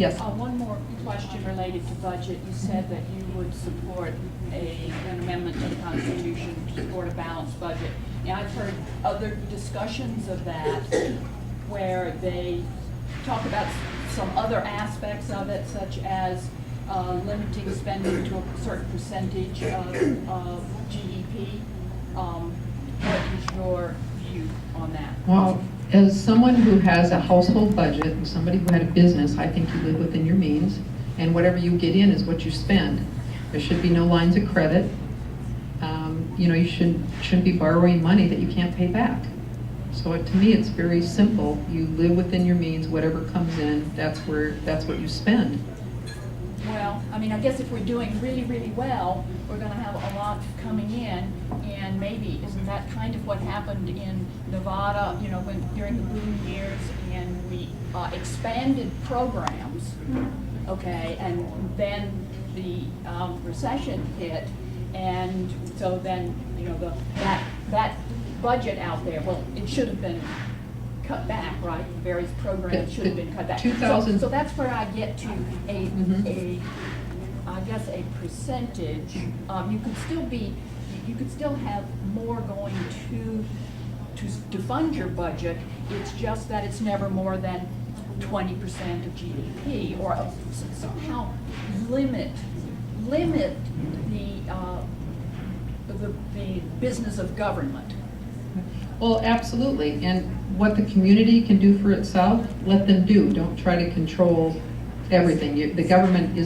Yes. One more question related to budget. You said that you would support an amendment to the Constitution to support a balanced budget. Now, I've heard other discussions of that where they talk about some other aspects of it, such as limiting spending to a certain percentage of GDP. What is your view on that? Well, as someone who has a household budget and somebody who had a business, I think you live within your means, and whatever you get in is what you spend. There should be no lines of credit. You know, you shouldn't be borrowing money that you can't pay back. So to me, it's very simple. You live within your means. Whatever comes in, that's what you spend. Well, I mean, I guess if we're doing really, really well, we're going to have a lot coming in, and maybe isn't that kind of what happened in Nevada? You know, during the boom years, and we expanded programs, okay, and then the recession hit, and so then you know that budget out there. Well, it should have been cut back, right? Various programs should have been cut back. So that's where I get to I guess a percentage. You could still have more going to fund your budget. It's just that it's never more than 20% of GDP, or somehow limit the business of government. Well, absolutely, and what the community can do for itself, let them do. Don't try to control everything. The government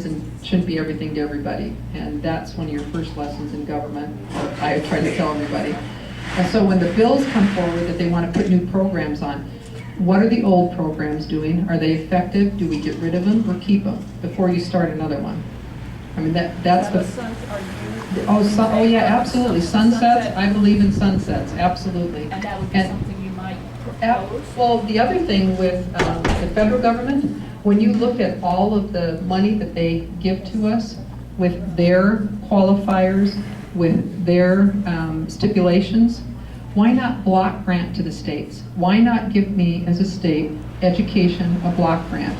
shouldn't be everything to everybody, and that's one of your first lessons in government. I try to tell everybody. And so when the bills come forward that they want to put new programs on, what are the old programs doing? Are they effective? Do we get rid of them or keep them before you start another one? I mean, that's the... Oh yeah, absolutely. Sunsets, I believe in sunsets, absolutely. And that would be something you might propose? Well, the other thing with the federal government, when you look at all of the money that they give to us with their qualifiers, with their stipulations, why not block grant to the states? Why not give me, as a state, education a block grant?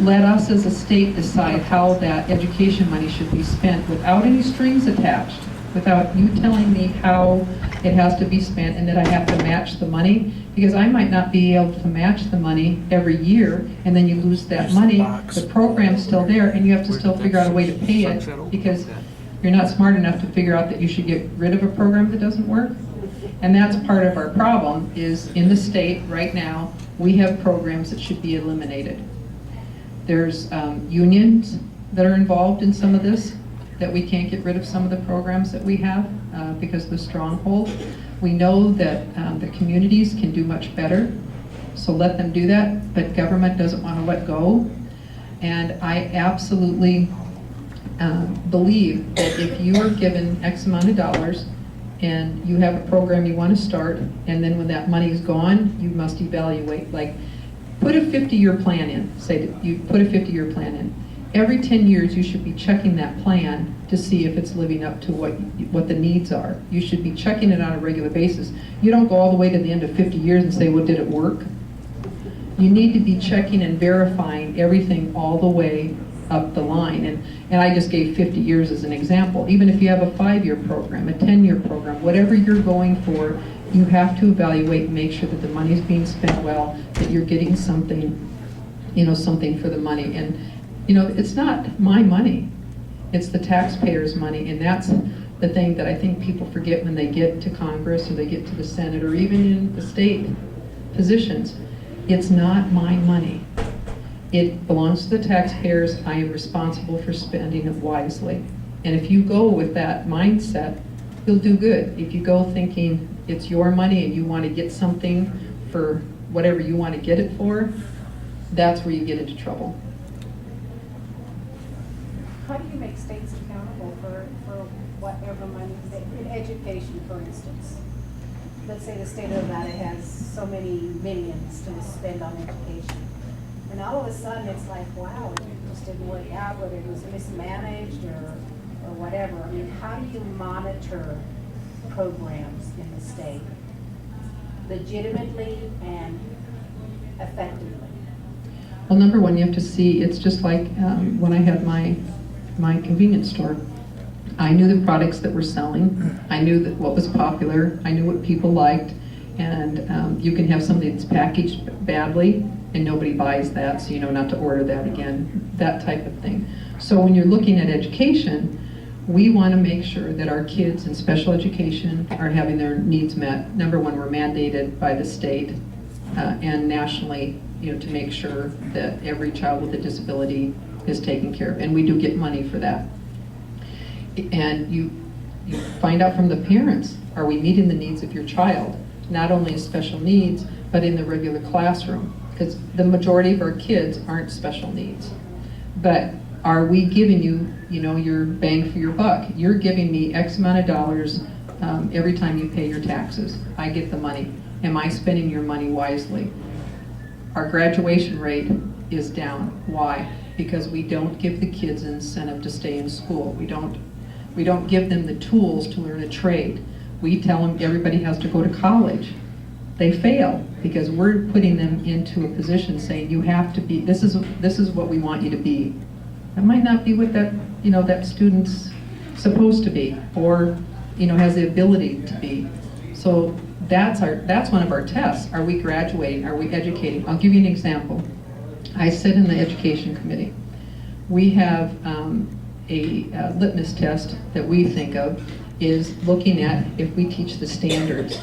Let us as a state decide how that education money should be spent without any strings attached, without you telling me how it has to be spent and that I have to match the money, because I might not be able to match the money every year, and then you lose that money. The program's still there, and you have to still figure out a way to pay it because you're not smart enough to figure out that you should get rid of a program that doesn't work. And that's part of our problem, is in the state right now, we have programs that should be eliminated. There's unions that are involved in some of this, that we can't get rid of some of the programs that we have because of the stronghold. We know that the communities can do much better, so let them do that, but government doesn't want to let go. And I absolutely believe that if you are given X amount of dollars and you have a program you want to start, and then when that money is gone, you must evaluate. Like, put a 50-year plan in. Say that you put a 50-year plan in. Every 10 years, you should be checking that plan to see if it's living up to what the needs are. You should be checking it on a regular basis. You don't go all the way to the end of 50 years and say, well, did it work? You need to be checking and verifying everything all the way up the line. And I just gave 50 years as an example. Even if you have a 5-year program, a 10-year program, whatever you're going for, you have to evaluate and make sure that the money is being spent well, that you're getting something, something for the money. And, it's not my money. It's the taxpayers' money. And that's the thing that I think people forget when they get to Congress or they get to the Senate or even in the state positions. It's not my money. It belongs to the taxpayers. I am responsible for spending it wisely. And if you go with that mindset, you'll do good. If you go thinking it's your money and you want to get something for whatever you want to get it for, that's where you get into trouble. How do you make states accountable for whatever money, in education, for instance? Let's say the state of Nevada has so many millions to spend on education. And all of a sudden it's like, wow, it just didn't work out, whether it was mismanaged or whatever. I mean, how do you monitor programs in the state legitimately and effectively? Well, number one, you have to see, it's just like when I had my convenience store. I knew the products that were selling. I knew that what was popular. I knew what people liked. And you can have something that's packaged badly and nobody buys that, so you know not to order that again, that type of thing. So when you're looking at education, we want to make sure that our kids in special education are having their needs met. Number one, we're mandated by the state and nationally, to make sure that every child with a disability is taken care of, and we do get money for that. And you find out from the parents, are we meeting the needs of your child? Not only in special needs, but in the regular classroom, because the majority of our kids aren't special needs. But are we giving you, your bang for your buck? You're giving me X amount of dollars every time you pay your taxes. I get the money. Am I spending your money wisely? Our graduation rate is down. Why? Because we don't give the kids an incentive to stay in school. We don't give them the tools to learn a trade. We tell them everybody has to go to college. They fail because we're putting them into a position saying you have to be, this is what we want you to be. That might not be what that student's supposed to be or has the ability to be. So that's one of our tests. Are we graduating? Are we educating? I'll give you an example. I sit in the education committee. We have a litmus test that we think of is looking at if we teach the standards.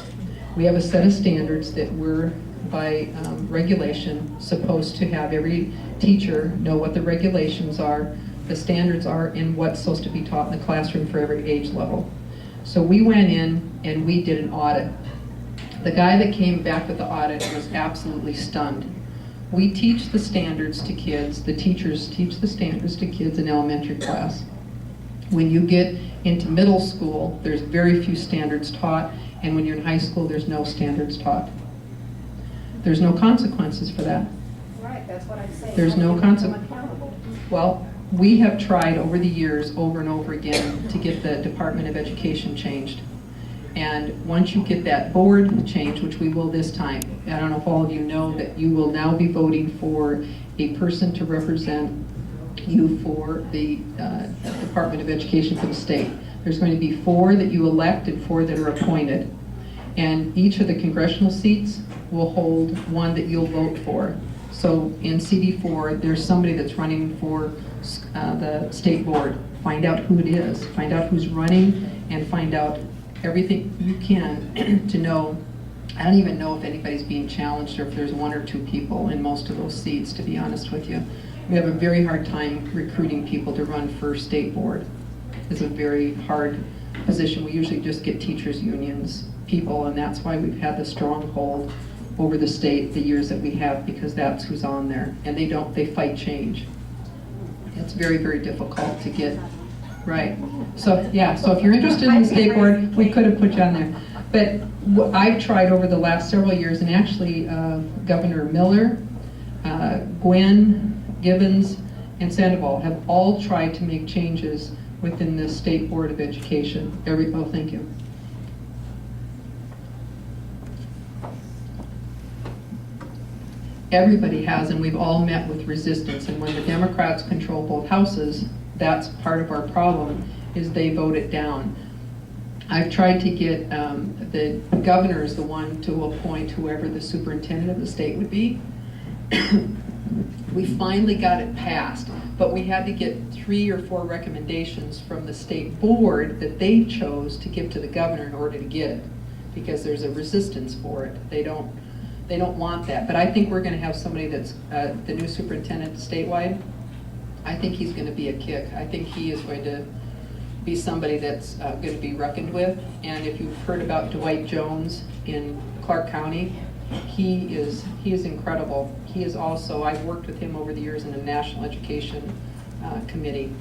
We have a set of standards that we're, by regulation, supposed to have every teacher know what the regulations are, the standards are, and what's supposed to be taught in the classroom for every age level. So we went in and we did an audit. The guy that came back with the audit was absolutely stunned. We teach the standards to kids, the teachers teach the standards to kids in elementary class. When you get into middle school, there's very few standards taught, and when you're in high school, there's no standards taught. There's no consequences for that. Right, that's what I'm saying. There's no consequence. Accountable. Well, we have tried over the years, over and over again, to get the Department of Education changed. And once you get that board changed, which we will this time, I don't know if all of you know that you will now be voting for a person to represent you for the Department of Education for the state. There's going to be 4 that you elect and 4 that are appointed. And each of the congressional seats will hold 1 that you'll vote for. So in CD4, there's somebody that's running for the state board. Find out who it is, find out who's running, and find out everything you can to know. I don't even know if anybody's being challenged or if there's 1 or 2 people in most of those seats, to be honest with you. We have a very hard time recruiting people to run for state board. It's a very hard position. We usually just get teachers unions people, and that's why we've had the stronghold over the state the years that we have, because that's who's on there. And they fight change. It's very, very difficult to get right. So yeah, so if you're interested in the state board, we could have put you on there. But I've tried over the last several years, and actually Governor Miller, Gwen, Gibbons, and Sandoval have all tried to make changes within the State Board of Education. Oh, thank you. Everybody has, and we've all met with resistance. And when the Democrats control both houses, that's part of our problem, is they vote it down. I've tried to get the governor is the one to appoint whoever the superintendent of the state would be. We finally got it passed, but we had to get 3 or 4 recommendations from the state board that they chose to give to the governor in order to get it, because there's a resistance for it. They don't want that. But I think we're going to have somebody that's the new superintendent statewide. I think he's going to be a kick. I think he is going to be somebody that's going to be reckoned with. And if you've heard about Dwight Jones in Clark County, he is incredible. He is also, I've worked with him over the years in the National Education Committee.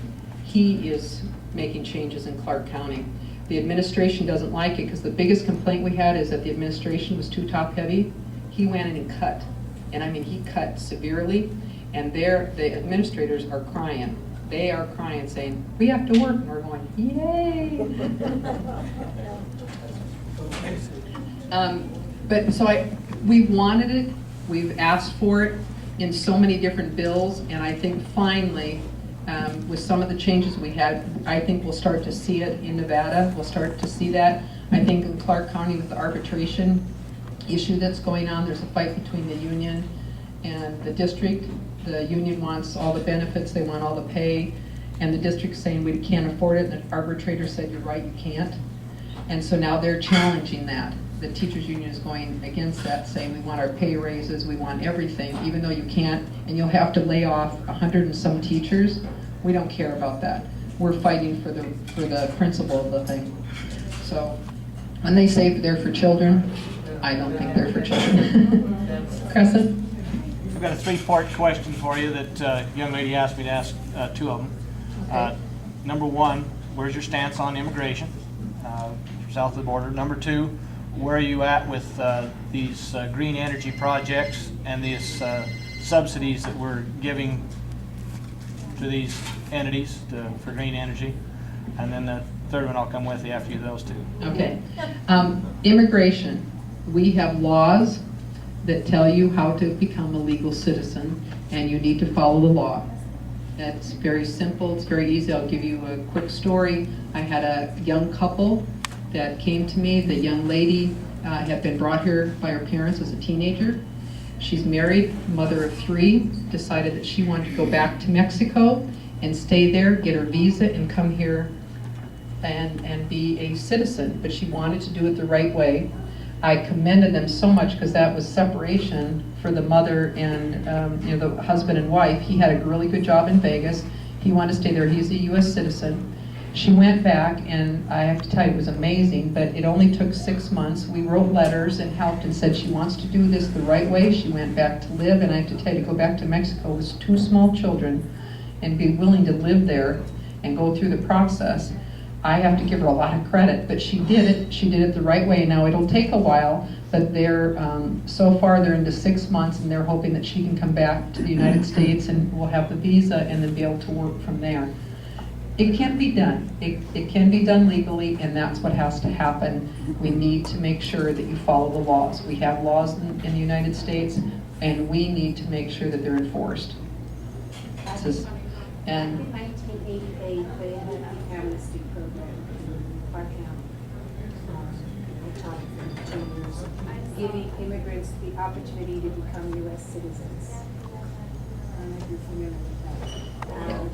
He is making changes in Clark County. The administration doesn't like it because the biggest complaint we had is that the administration was too top heavy. He went in and cut, and I mean he cut severely, and the administrators are crying. They are crying, saying, we have to work, and we're going, yay! But so we wanted it, we've asked for it, in so many different bills, and I think finally, with some of the changes we had, I think we'll start to see it in Nevada. We'll start to see that. I think in Clark County with the arbitration issue that's going on, there's a fight between the union and the district. The union wants all the benefits, they want all the pay, and the district's saying we can't afford it, and the arbitrator said, you're right, you can't. And so now they're challenging that. The teachers union is going against that, saying we want our pay raises, we want everything, even though you can't, and you'll have to lay off 100 and some teachers. We don't care about that. We're fighting for the principle of the thing. So when they say they're for children, I don't think they're for children. Crescent? I've got a three-part question for you that a young lady asked me to ask, two of them. Okay. Number one, where's your stance on immigration south of the border? Number two, where are you at with these green energy projects and these subsidies that we're giving to these entities for green energy? And then the third one I'll come with you after you those two. Okay. Immigration. We have laws that tell you how to become a legal citizen, and you need to follow the law. That's very simple. It's very easy. I'll give you a quick story. I had a young couple that came to me. The young lady had been brought here by her parents as a teenager. She's married, mother of 3, decided that she wanted to go back to Mexico and stay there, get her visa, and come here and be a citizen. But she wanted to do it the right way. I commended them so much because that was separation for the mother and the husband and wife. He had a really good job in Vegas. He wanted to stay there. He's a U.S. citizen. She went back, and I have to tell you, it was amazing, but it only took 6 months. We wrote letters and helped and said she wants to do this the right way. She went back to live, and I have to tell you, to go back to Mexico with 2 small children and be willing to live there and go through the process, I have to give her a lot of credit, but she did it. She did it the right way. Now, it'll take a while, but they're, so far they're into 6 months, and they're hoping that she can come back to the United States and we'll have the visa and then be able to work from there. It can be done. It can be done legally, and that's what has to happen. We need to make sure that you follow the laws. We have laws in the United States, and we need to make sure that they're enforced. And in 1988, they had the amnesty program in Clark County. They taught it for 10 years, giving immigrants the opportunity to become U.S. citizens. I don't know if you're familiar with that.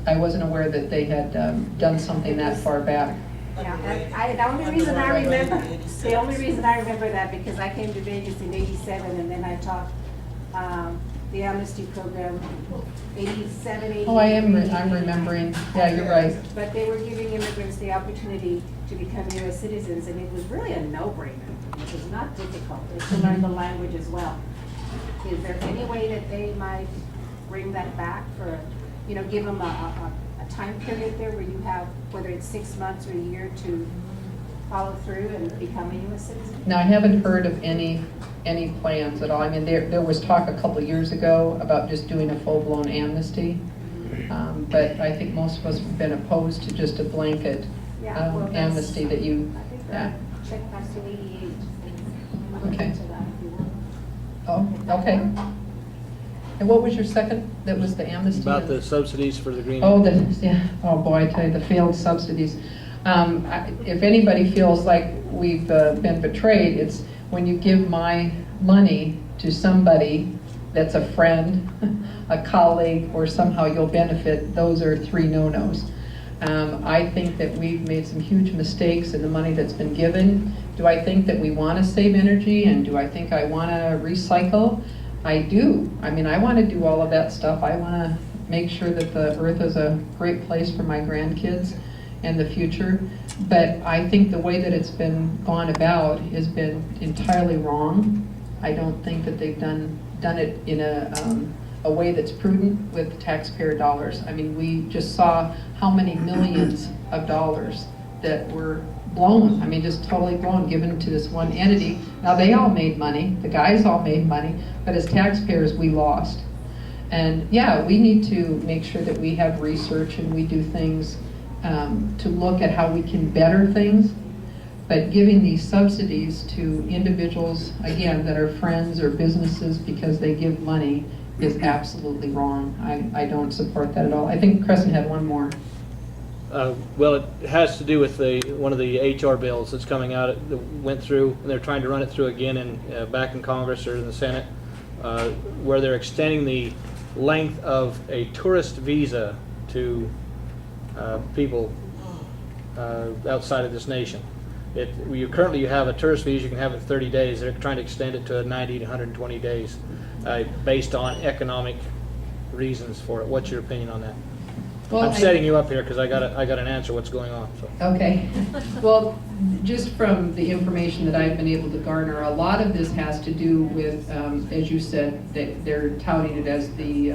I wasn't aware that they had done something that far back. Yeah, and the only reason I remember that because I came to Vegas in '87, and then I taught the amnesty program, 87, 88. Oh, I'm remembering. Yeah, you're right. But they were giving immigrants the opportunity to become U.S. citizens, and it was really a no-brainer. It was not difficult. They could learn the language as well. Is there any way that they might bring that back for, give them a time period there where you have, whether it's 6 months or a year, to follow through and become a U.S. citizen? Now, I haven't heard of any plans at all. I mean, there was talk a couple of years ago about just doing a full-blown amnesty, but I think most of us have been opposed to just a blanket amnesty that you. I think that check back to 88. Okay. To that if you want. Oh, okay. And what was your second? That was the amnesty? About the subsidies for the green. Oh, oh boy, I tell you, the failed subsidies. If anybody feels like we've been betrayed, it's when you give my money to somebody that's a friend, a colleague, or somehow you'll benefit. Those are 3 no-nos. I think that we've made some huge mistakes in the money that's been given. Do I think that we want to save energy, and do I think I want to recycle? I do. I mean, I want to do all of that stuff. I want to make sure that the earth is a great place for my grandkids and the future. But I think the way that it's been gone about has been entirely wrong. I don't think that they've done it in a way that's prudent with taxpayer dollars. I mean, we just saw how many millions of dollars that were blown. I mean, just totally blown, given to this one entity. Now, they all made money. The guys all made money. But as taxpayers, we lost. And yeah, we need to make sure that we have research and we do things to look at how we can better things. But giving these subsidies to individuals, again, that are friends or businesses because they give money is absolutely wrong. I don't support that at all. I think Crescent had one more. Well, it has to do with one of the HR bills that's coming out, that went through, and they're trying to run it through again back in Congress or in the Senate, where they're extending the length of a tourist visa to people outside of this nation. Currently you have a tourist visa, you can have it 30 days. They're trying to extend it to 90 to 120 days based on economic reasons for it. What's your opinion on that? Well, I'm setting you up here because I got an answer what's going on. So. Okay. Well, just from the information that I've been able to garner, a lot of this has to do with, as you said, that they're touting it as the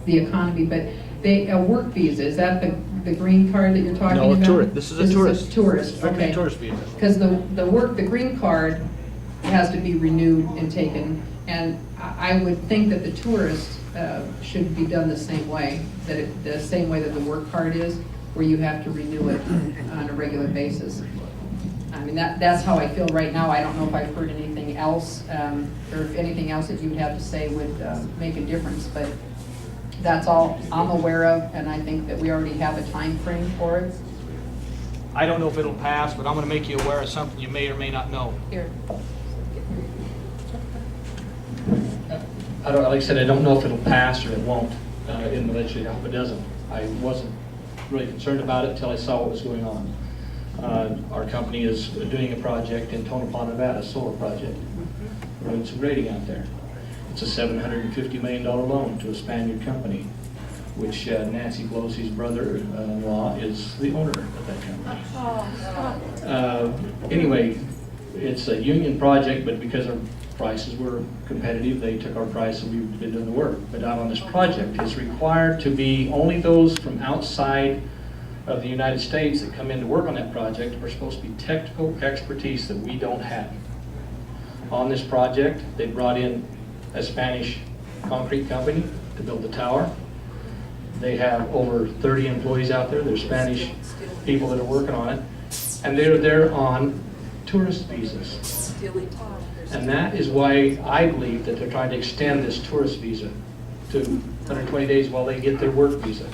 economy, but a work visa, is that the green card that you're talking about? No, tourist. This is a tourist. Is a tourist, Strictly okay. Tourist visa. Because the green card has to be renewed and taken, and I would think that the tourist should be done the same way, the same way that the work card is, where you have to renew it on a regular basis. I mean, that's how I feel right now. I don't know if I've heard anything else, or if anything else that you would have to say would make a difference, but that's all I'm aware of, and I think that we already have a time frame for it. I don't know if it'll pass, but I'm going to make you aware of something you may or may not know. Here. Like I said, I don't know if it'll pass or it won't in the legislature. I hope it doesn't. I wasn't really concerned about it until I saw what was going on. Our company is doing a project in Tonopah, Nevada, a solar project. We're doing some grading out there. It's a $750 million loan to a Spaniard company, which Nancy Pelosi's brother-in-law is the owner of that company. Anyway, it's a union project, but because our prices were competitive, they took our price and we've been doing the work. But out on this project, it's required to be only those from outside of the United States that come in to work on that project are supposed to be technical expertise that we don't have. On this project, they brought in a Spanish concrete company to build the tower. They have over 30 employees out there. They're Spanish people that are working on it. And they're there on tourist visas. And that is why I believe that they're trying to extend this tourist visa to 120 days while they get their work visa.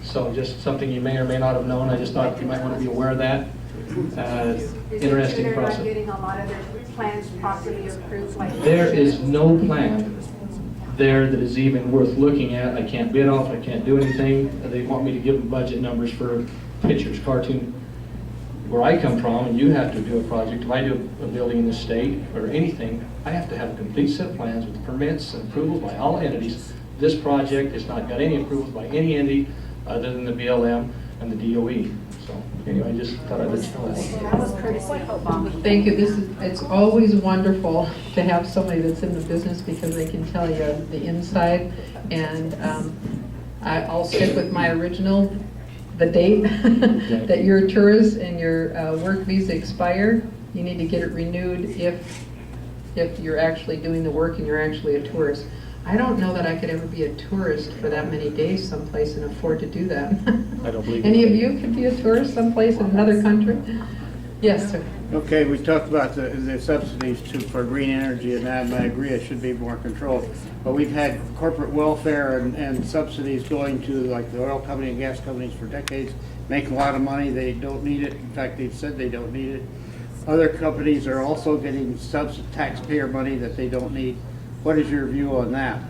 So just something you may or may not have known. I just thought you might want to be aware of that. Interesting They're not process. getting a lot of their plans properly approved like. There is no plan there that is even worth looking at. I can't bid off, I can't do anything. They want me to give them budget numbers for pictures, cartoon. Where I come from, and you have to do a project, if I do a building in the state or anything, I have to have a complete set of plans with permits and approvals by all entities. This project has not got any approvals by any entity other than the BLM and the DOE. So anyway, I just thought I'd let you know that. That was courtesy of Obama. Thank you. It's always wonderful to have somebody that's in the business because they can tell you the inside. And I'll stick with my original, the date that your tourist and your work visa expire. You need to get it renewed if you're actually doing the work and you're actually a tourist. I don't know that I could ever be a tourist for that many days someplace and afford to do that. I don't believe Any it. of you could be a tourist someplace in another country? Yes, sir. Okay, we talked about the subsidies for green energy and that, and I agree it should be more controlled. But we've had corporate welfare and subsidies going to like the oil company and gas companies for decades, make a lot of money, they don't need it. In fact, they've said they don't need it. Other companies are also getting taxpayer money that they don't need. What is your view on that?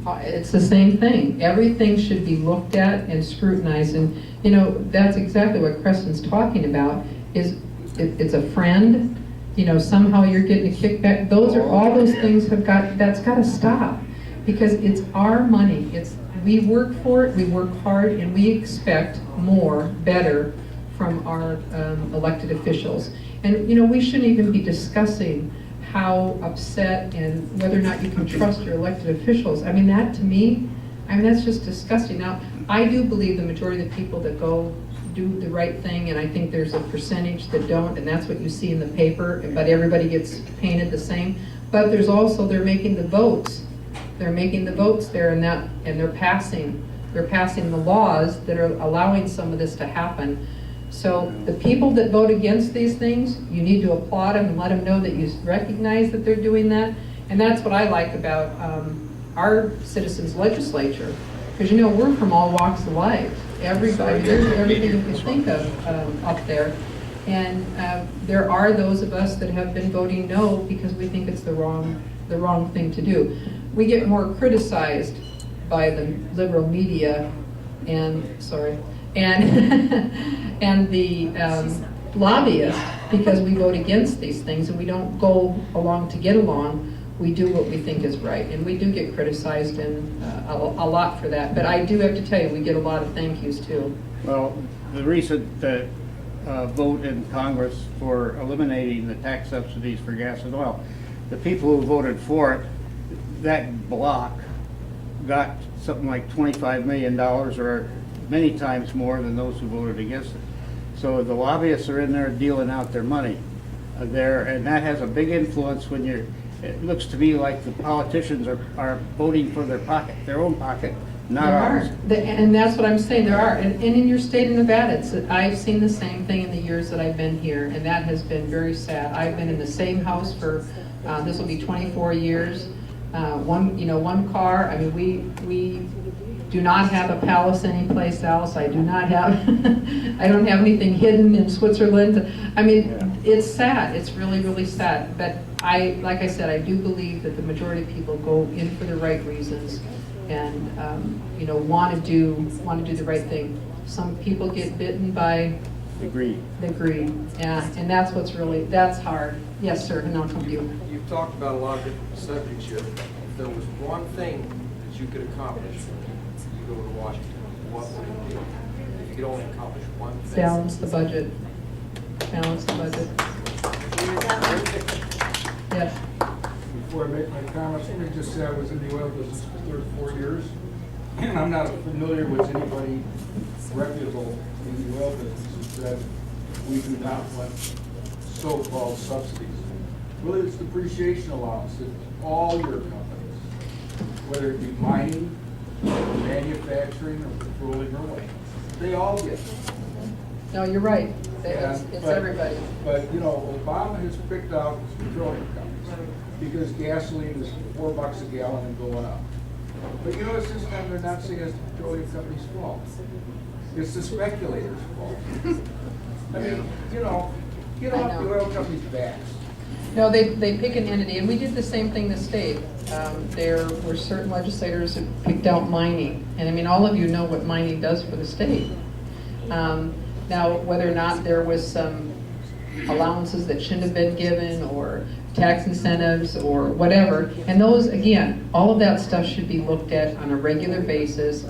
It's the same thing. Everything should be looked at and scrutinized, and you know that's exactly what Creston's talking about. It's a friend. You know, somehow you're getting a kickback. All those things that's got to stop because it's our money. We work for it. We work hard, and we expect more, better from our elected officials. And you know, we shouldn't even be discussing how upset and whether or not you can trust your elected officials. I mean, that to me, that's just disgusting. Now, I do believe the majority of the people that go do the right thing, and I think there's a percentage that don't, and that's what you see in the paper, but everybody gets painted the same. But there's also, they're making the votes. They're making the votes there, and they're passing the laws that are allowing some of this to happen. So the people that vote against these things, you need to applaud them and let them know that you recognize that they're doing that. And that's what I like about our citizens legislature, because you know, we're from all walks of life. Everybody, there's everything you can think of up there. And there are those of us that have been voting no because we think it's the wrong thing to do. We get more criticized by the liberal media and, and the lobbyists because we vote against these things and we don't go along to get along. We do what we think is right, and we do get criticized and a lot for that. But I do have to tell you, we get a lot of thank yous too. Well, the recent vote in Congress for eliminating the tax subsidies for gas and oil, the people who voted for it, that block got something like $25 million, or many times more than those who voted against it. So the lobbyists are in there dealing out their money there, and that has a big influence when you're. It looks to me like the politicians are voting for their own pocket, not ours. And that's what I'm saying, there are. And in your state of Nevada, I've seen the same thing in the years that I've been here, and that has been very sad. I've been in the same house for, this will be 24 years. One car. I mean, we do not have a palace anyplace else. I do not have, I don't have anything hidden in Switzerland. I mean, it's sad. It's really, really sad. But like I said, I do believe that the majority of people go in for the right reasons and, want to do the right thing. Some people get bitten by the greed. Yeah, and that's hard. Yes, sir, and I'll come to you. You've talked about a lot of different subjects here. If there was one thing that you could accomplish, you go to Washington, what would it be? If you could only accomplish one thing. Balance the budget. Balance the budget. Yes. Before I make my comments, let me just say I was in the oil business for 34 years, and I'm not familiar with anybody reputable in the oil business who said we do not want so-called subsidies. Really, it's depreciation allowance that all your companies, whether it be mining, or manufacturing, or petroleum, or oil, they all get. No, you're right. It's But- everybody. But, Obama has picked out petroleum companies because gasoline is $4 a gallon and going up. But this time they're not saying it's the petroleum company's fault. It's the speculators' fault. I mean, get off the oil company's backs. No, they pick an entity, and we did the same thing in the state. There were certain legislators who picked out mining, and I mean, all of you know what mining does for the state. Now, whether or not there was some allowances that shouldn't have been given, or tax incentives, or whatever, and those, again, all of that stuff should be looked at on a regular basis.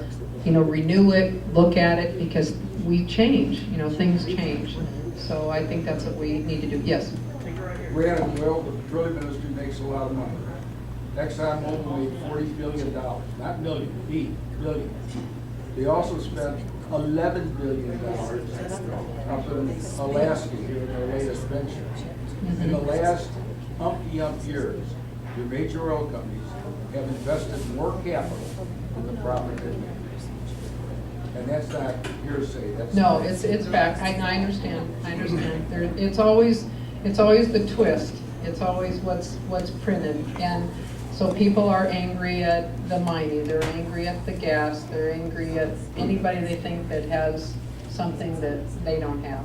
Renew it, look at it, because we change. Things change. So I think that's what we need to do. Yes. Ran as well, the petroleum industry makes a lot of money. ExxonMobil made $40 billion, not million, billion. They also spent $11 billion up in Alaska here in their latest venture. In the last hump years, your major oil companies have invested more capital in the profit they've made. And that's not hearsay. That's No, it's fact. I understand. It's always the twist. It's always what's printed. And so people are angry at the mining. They're angry at the gas. They're angry at anybody they think that has something that they don't have.